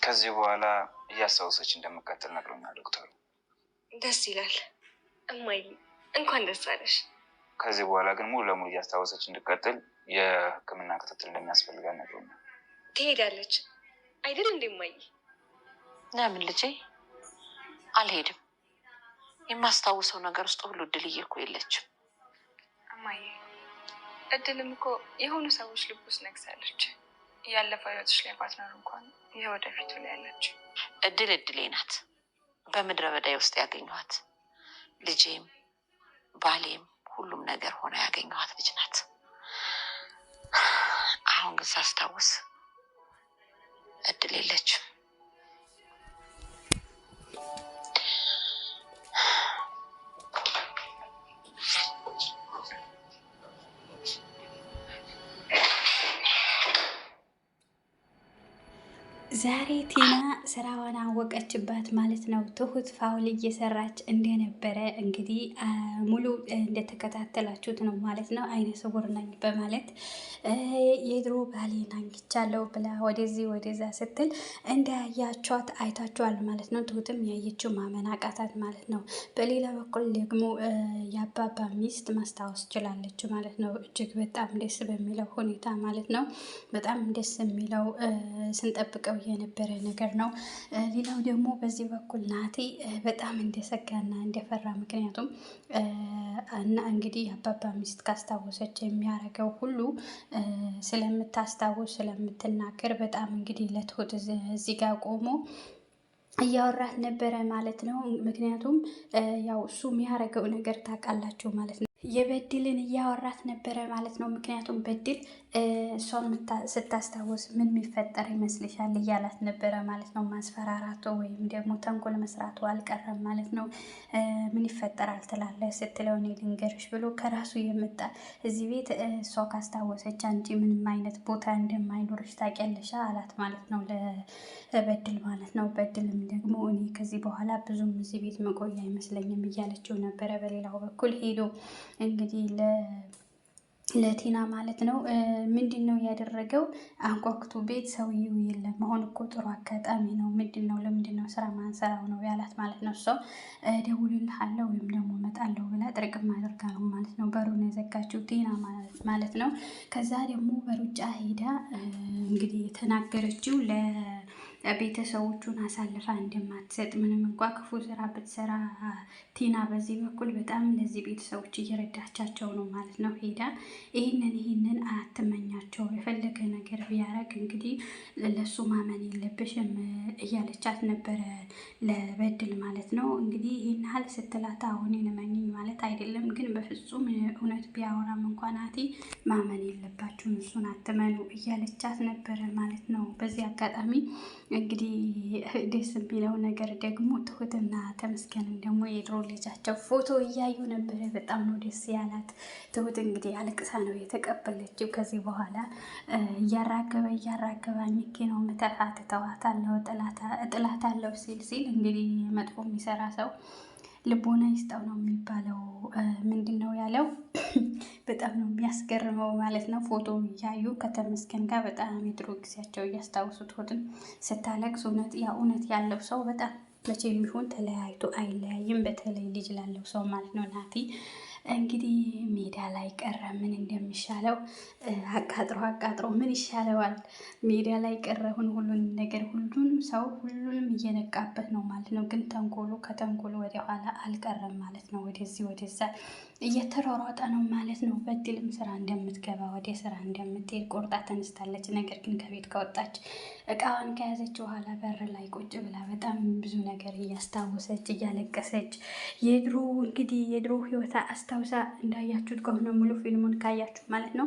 ከዚህ በኋላ እያስታወሰች እንደምቀጥል ነግሮኛል ዶክተሩ። ደስ ይላል እማዬ፣ እንኳን ደስ አለሽ። ከዚህ በኋላ ግን ሙሉ ለሙሉ እያስታወሰች እንድቀጥል የሕክምና ክትትል እንደሚያስፈልጋት ነግሮኛል። ትሄዳለች አይደል እንዴ እማዬ? ለምን ልጄ? አልሄድም። የማስታውሰው ነገር ውስጥ ሁሉ እድልዬ እኮ የለችም እማዬ። እድልም እኮ የሆኑ ሰዎች ልብ ውስጥ ነግሳለች። ያለፈው ህይወትሽ ላይ ባትኖር እንኳን የወደፊቱ ላይ ያለች እድሌ ናት። በምድረ በዳይ ውስጥ ያገኘኋት ልጄም ባሌም ሁሉም ነገር ሆነ ያገኘኋት ልጅ ናት። አሁን ግን ሳስታውስ እድል የለችም። ዛሬ ቲና ስራዋን አወቀችባት ማለት ነው። ትሁት ፋውል እየሰራች እንደነበረ እንግዲህ ሙሉ እንደተከታተላችሁት ነው ማለት ነው። አይነ ስውር ነኝ በማለት የድሮ ባሌን አግኝቻለሁ ብላ ወደዚህ ወደዛ ስትል እንዳያቸዋት አይታችኋል ማለት ነው። ትሁትም ያየችው ማመን አቃታት ማለት ነው። በሌላ በኩል ደግሞ የአባባ ሚስት ማስታወስ ችላለች ማለት ነው። እጅግ በጣም ደስ በሚለው ሁኔታ ማለት ነው። በጣም ደስ የሚለው ስንጠብቀው የነበረ ነገር ነው። ሌላው ደግሞ በዚህ በኩል ናቲ በጣም እንደሰጋና እንደፈራ፣ ምክንያቱም እና እንግዲህ አባባ ሚስት ካስታወሰች የሚያደርገው ሁሉ ስለምታስታውስ ስለምትናገር በጣም እንግዲህ ለትሁት እዚህ ጋር ቆሞ እያወራት ነበረ ማለት ነው። ምክንያቱም ያው እሱ የሚያደርገው ነገር ታውቃላችሁ ማለት ነው። የበድልን እያወራት ነበረ ማለት ነው። ምክንያቱም በድል እሷን ስታስታውስ ምን የሚፈጠር ይመስልሻል እያላት ነበረ ማለት ነው። ማስፈራራቱ ወይም ደግሞ ተንኮል መስራቱ አልቀረም ማለት ነው። ምን ይፈጠራል ትላለህ ስትለው እኔ ልንገርሽ ብሎ ከራሱ የመጣ እዚህ ቤት እሷ ካስታወሰች አንቺ ምንም አይነት ቦታ እንደማይኖርሽ ታውቂያለሽ አላት ማለት ነው ለበድል ማለት ነው። በድልም ደግሞ እኔ ከዚህ በኋላ ብዙም እዚህ ቤት መቆያ አይመስለኝም እያለችው ነበረ። በሌላው በኩል ሄዶ እንግዲህ ለቲና ማለት ነው ምንድን ነው ያደረገው? አንኳኩቶ ቤት ሰውዬው የለም። አሁን እኮ ጥሩ አጋጣሚ ነው። ምንድን ነው ለምንድን ነው ስራ ማንሰራው ነው ያላት ማለት ነው። እሷ እደውልልሃለሁ ወይም ደግሞ እመጣለሁ ብላ ጥርቅም አድርጋ ነው ማለት ነው በሩን የዘጋችው ቲና ማለት ነው። ከዛ ደግሞ በሩጫ ሄዳ እንግዲህ የተናገረችው ቤተሰቦቹን አሳልፋ እንደማትሰጥ ምንም እንኳ ክፉ ስራ ብትሰራ ቲና በዚህ በኩል በጣም ለዚህ ቤተሰቦች እየረዳቻቸው ነው ማለት ነው። ሄዳ ይህንን አትመኛቸው፣ የፈለገ ነገር ቢያረግ እንግዲህ ለሱ ማመን የለብሽም እያለቻት ነበረ ለበድል ማለት ነው። እንግዲህ ይህን ያህል ስትላት አሁን እመኚኝ ማለት አይደለም፣ ግን በፍጹም እውነት ቢያወራም እንኳን ናቲ ማመን የለባችሁም፣ እሱን አትመኑ እያለቻት ነበረ ማለት ነው። በዚህ አጋጣሚ እንግዲህ ደስ የሚለው ነገር ደግሞ ትሁትና ተመስገንን ደግሞ የድሮ ልጃቸው ፎቶ እያዩ ነበረ። በጣም ነው ደስ ያላት። ትሁት እንግዲህ አልቅሳ ነው የተቀበለችው። ከዚህ በኋላ እያራገበ ሚኪ ነው ምተፋት ተዋታለው እጥላታለው ሲል እንግዲህ መጥፎ የሚሰራ ሰው ልቦና ይስጠው ነው የሚባለው። ምንድን ነው ያለው? በጣም ነው የሚያስገርመው ማለት ነው። ፎቶ እያዩ ከተመስገን ጋር በጣም የድሮ ጊዜያቸው እያስታውሱት ሆድን ስታለቅስ እውነት ያለው ሰው በጣም መቼም ቢሆን ተለያይቶ አይለያይም። በተለይ ልጅ ላለው ሰው ማለት ነው። ናቲ እንግዲህ ሜዳ ላይ ቀረ። ምን እንደሚሻለው አቃጥሮ ምን ይሻለዋል? ሜዳ ላይ ቀረ። ሁሉንም ነገር ሁሉንም ሰው ሁሉንም እየነቃበት ነው ማለት ነው። ግን ከተንኮሉ ወደኋላ አልቀረም ማለት ነው። ወደዚህ ወደዛ እየተሯሯጠ ነው ማለት ነው። በድልም ስራ እንደምትገባ ወደ ስራ እንደምትሄድ ቆርጣ ተነስታለች። ነገር ግን ከቤት ከወጣች እቃዋን ከያዘች በኋላ በር ላይ ቁጭ ብላ በጣም ብዙ ነገር እያስታወሰች እያለቀሰች የድሮ ህይወታ አስታውሳ እንዳያችሁት ከሆነ ሙሉ ፊልሙን ካያችሁ ማለት ነው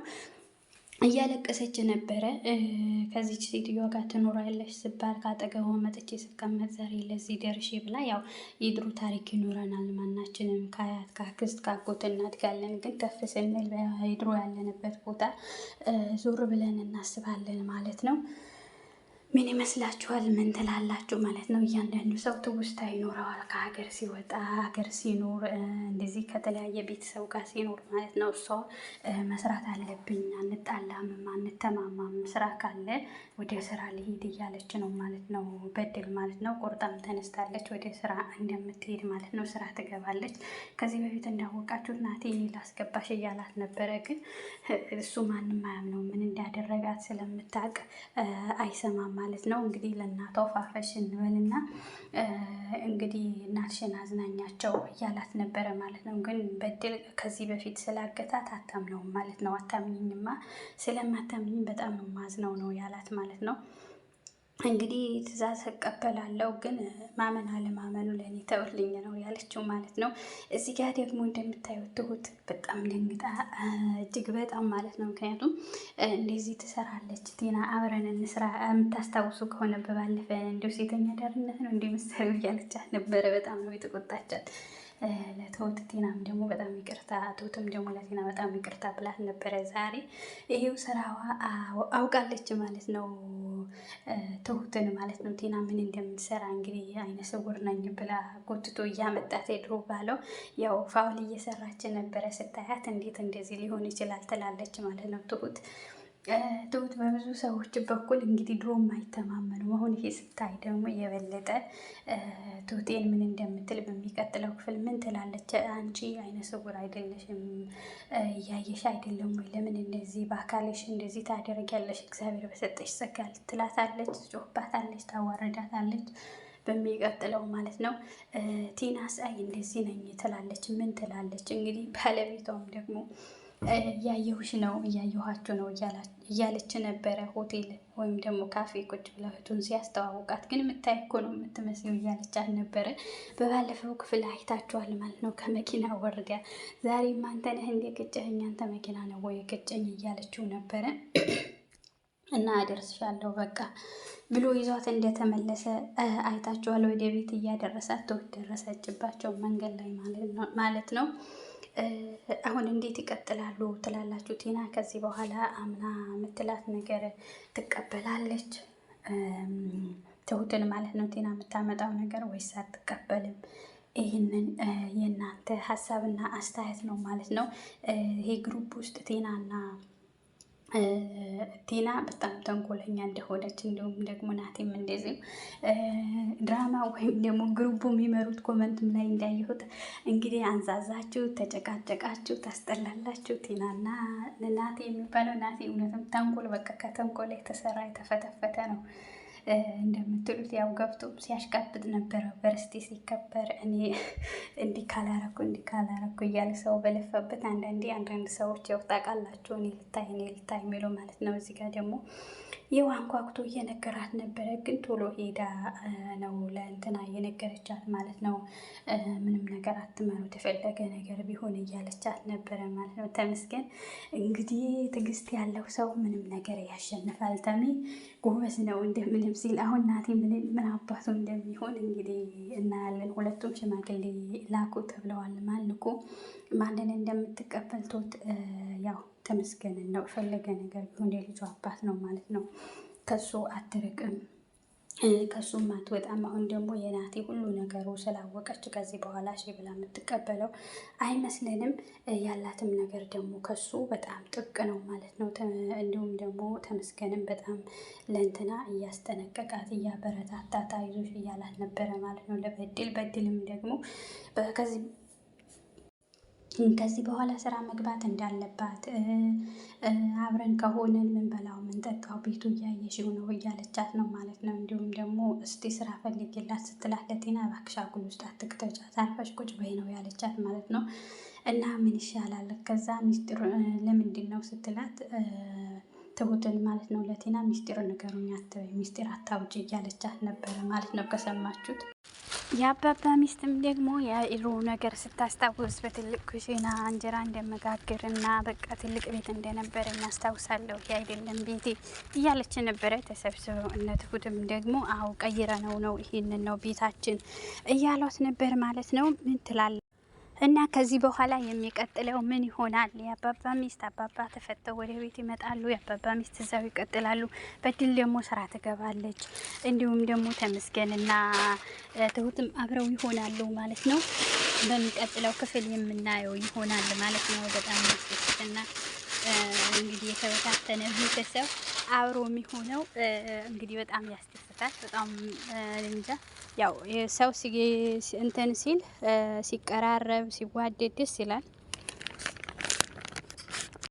እያለቀሰች ነበረ። ከዚች ሴትዮዋ ጋር ትኖራለች ስባል ካጠገቧ መጥቼ ስቀመጥ ዛሬ ለዚህ ደርሼ ብላ ያው የድሮ ታሪክ ይኖረናል። ማናችንም ከአያት ከአክስት ከአጎት እናድጋለን። ግን ከፍ ስንል የድሮ ያለንበት ቦታ ዞር ብለን እናስባለን ማለት ነው። ምን ይመስላችኋል? ምን ትላላችሁ ማለት ነው? እያንዳንዱ ሰው ትውስታ ይኖረዋል። ከሀገር ሲወጣ ሀገር ሲኖር እንደዚህ ከተለያየ ቤተሰብ ጋር ሲኖር ማለት ነው። እሷ መስራት አለብኝ፣ አንጣላምም፣ አንተማማም፣ ስራ ካለ ወደ ስራ ልሄድ እያለች ነው ማለት ነው። በድል ማለት ነው። ቆርጣም ተነስታለች ወደ ስራ እንደምትሄድ ማለት ነው። ስራ ትገባለች። ከዚህ በፊት እንዳወቃችሁት ናቴ ላስገባሽ እያላት ነበረ። ግን እሱ ማንም አያምነው ምን እንዳደረጋት ስለምታውቅ አይሰማም ማለት ነው። እንግዲህ ለእናቷ ፋፈሽ እንበልና እንግዲህ እናትሽን አዝናኛቸው እያላት ነበረ ማለት ነው። ግን በድል ከዚህ በፊት ስላገታት አታምነውም ማለት ነው። አታምኝማ፣ ስለማታምኝ በጣም ነው ማዝነው ነው ያላት ማለት ነው። እንግዲህ ትእዛዝ እቀበላለሁ ግን ማመን አለማመኑ ለእኔ ተውልኝ ነው ያለችው ማለት ነው። እዚህ ጋር ደግሞ እንደምታዩት ትሁት በጣም ደንግጣ እጅግ በጣም ማለት ነው። ምክንያቱም እንደዚህ ትሰራለች ቲና አብረን እንስራ፣ የምታስታውሱ ከሆነ በባለፈ እንዲሁ ሴተኛ አዳሪነት ነው እንዲህ መሰሉ እያለቻት ነበረ። በጣም ነው የተቆጣቻት ለትሁት። ቲናም ደግሞ በጣም ይቅርታ፣ ትሁትም ደግሞ ለቲና በጣም ይቅርታ ብላት ነበረ። ዛሬ ይሄው ስራዋ አውቃለች ማለት ነው ትሁትን ማለት ነው። ቲና ምን እንደምትሰራ እንግዲህ አይነ ስውር ነኝ ብላ ጎትቶ እያመጣት የድሮ ባለው ያው ፋውል እየሰራች ነበረ። ስታያት እንዴት እንደዚህ ሊሆን ይችላል ትላለች ማለት ነው ትሁት በብዙ ሰዎች በኩል እንግዲህ ድሮ የማይተማመኑ አሁን ይሄ ስታይ ደግሞ የበለጠ ትሁቴን ምን እንደምትል በሚቀጥለው ክፍል ምን ትላለች? አንቺ አይነ ስውር አይደለሽም እያየሽ አይደለም ወይ? ለምን እንደዚህ በአካልሽ እንደዚህ ታደርጊያለሽ? እግዚአብሔር በሰጠሽ ጸጋ ትላታለች፣ ትጮህባታለች፣ ታዋረዳታለች። በሚቀጥለው ማለት ነው ቲናስ አይ እንደዚህ ነኝ ትላለች። ምን ትላለች እንግዲህ ባለቤቷም ደግሞ እያየሁሽ ነው እያየኋችሁ ነው እያለች ነበረ። ሆቴል ወይም ደግሞ ካፌ ቁጭ ብላ እህቱን ሲያስተዋውቃት ግን የምታይ እኮ ነው የምትመስለው እያለቻት ነበረ። በባለፈው ክፍል አይታችኋል ማለት ነው። ከመኪና ወርዳ ዛሬም አንተ ነህ እንደ ቅጨኸኝ፣ አንተ መኪና ነው ወይ ቅጨኝ እያለችው ነበረ። እና አደርስሻለሁ በቃ ብሎ ይዟት እንደተመለሰ አይታችኋል። ወደ ቤት እያደረሳት ትሁት ደረሰችባቸው መንገድ ላይ ማለት ነው። አሁን እንዴት ይቀጥላሉ ትላላችሁ? ቲና ከዚህ በኋላ አምና የምትላት ነገር ትቀበላለች ትሁትን ማለት ነው። ቲና የምታመጣው ነገር ወይስ አትቀበልም? ይህንን የእናንተ ሀሳብና አስተያየት ነው ማለት ነው። ይሄ ግሩፕ ውስጥ ቲና በጣም ተንኮለኛ እንደሆነች እንዲሁም ደግሞ ናቴም እንደዚሁ ድራማ ወይም ደግሞ ግሩቡ የሚመሩት ኮመንትም ላይ እንዳየሁት እንግዲህ አንዛዛችሁ፣ ተጨቃጨቃችሁ፣ ታስጠላላችሁ። ቲናና ናቴ የሚባለው ናቴ እውነትም ተንኮል በቃ ከተንኮል የተሰራ የተፈተፈተ ነው እንደምትሉት ያው ገብቶ ሲያሽቃብጥ ነበረ። በርስቴ ሲከበር እኔ እንዲህ ካላረኩ እያለ ሰው በለፈበት አንዳንድ ሰዎች ያው ታውቃላችሁ እኔ ልታይ የሚለው ማለት ነው። እዚህ ጋር ደግሞ ይኸው አንኳኩቶ እየነገራት ነበረ፣ ግን ቶሎ ሄዳ ነው ለእንትና እየነገረቻት ማለት ነው። ምንም ነገር አትመኑ የተፈለገ ነገር ቢሆን እያለቻት ነበረ ማለት ነው። ተመስገን እንግዲህ ትዕግስት ያለው ሰው ምንም ነገር ያሸንፋል። ተሜ ጎበዝ ነው እንደምንም ሲል አሁን ናቴ ምን አባቱ እንደሚሆን እንግዲህ እናያለን። ሁለቱም ሽማግሌ ላኩ ተብለዋል። ማልኩ ማንን እንደምትቀበል ትሁት ያው ተመስገንን ነው። ፈለገ ነገር ቢሆን የልጁ አባት ነው ማለት ነው። ከሱ አትርቅም፣ ከሱም አትወጣም። አሁን ደግሞ የናቴ ሁሉ ነገሩ ስላወቀች ከዚህ በኋላ እሺ ብላ የምትቀበለው አይመስለንም። ያላትም ነገር ደግሞ ከሱ በጣም ጥብቅ ነው ማለት ነው። እንዲሁም ደግሞ ተመስገንም በጣም ለእንትና እያስጠነቀቃት እያበረታታት አይዞሽ እያላት ነበረ ማለት ነው። በድልም ደግሞ ከዚህ በኋላ ስራ መግባት እንዳለባት አብረን ከሆነን ምንበላው ምንጠጣው ቤቱ እያየሽው ነው እያለቻት ነው ማለት ነው። እንዲሁም ደግሞ እስቲ ስራ ፈልጊላት ስትላት ለቲና እባክሽ አጉል ውስጥ አትክተቻት፣ አርፈሽ ቁጭ በይ ነው ያለቻት ማለት ነው። እና ምን ይሻላል ከዛ ሚስጥር ለምንድን ነው ስትላት ትሁትን ማለት ነው ለቲና ሚስጥር ንገሩኝ አትበይ፣ ሚስጥር አታውጪ እያለቻት ነበረ ማለት ነው ከሰማችሁት። የአባባ ሚስትም ደግሞ የኢሮ ነገር ስታስታውስ በትልቅ ኩሽና እንጀራ እንደመጋገር እና በቃ ትልቅ ቤት እንደነበረ እናስታውሳለሁ። አይደለም ቤቴ እያለች ነበረ ተሰብስበው። እነ ትሁትም ደግሞ አው ቀይረ ነው ይሄንን ነው ቤታችን እያሏት ነበር ማለት ነው። ምን ትላለ? እና ከዚህ በኋላ የሚቀጥለው ምን ይሆናል? የአባባ ሚስት አባባ ተፈተው ወደ ቤት ይመጣሉ። የአባባ ሚስት እዛው ይቀጥላሉ። በድል ደግሞ ስራ ትገባለች። እንዲሁም ደግሞ ተመስገንና ትሁትም አብረው ይሆናሉ ማለት ነው። በሚቀጥለው ክፍል የምናየው ይሆናል ማለት ነው። በጣም ያስደስትና እንግዲህ የተበታተነ ቤተሰብ አብሮ የሚሆነው እንግዲህ በጣም ያስደስታል። በጣም እንጃ ያው ሰው እንትን ሲል ሲቀራረብ ሲዋደድ ደስ ይላል።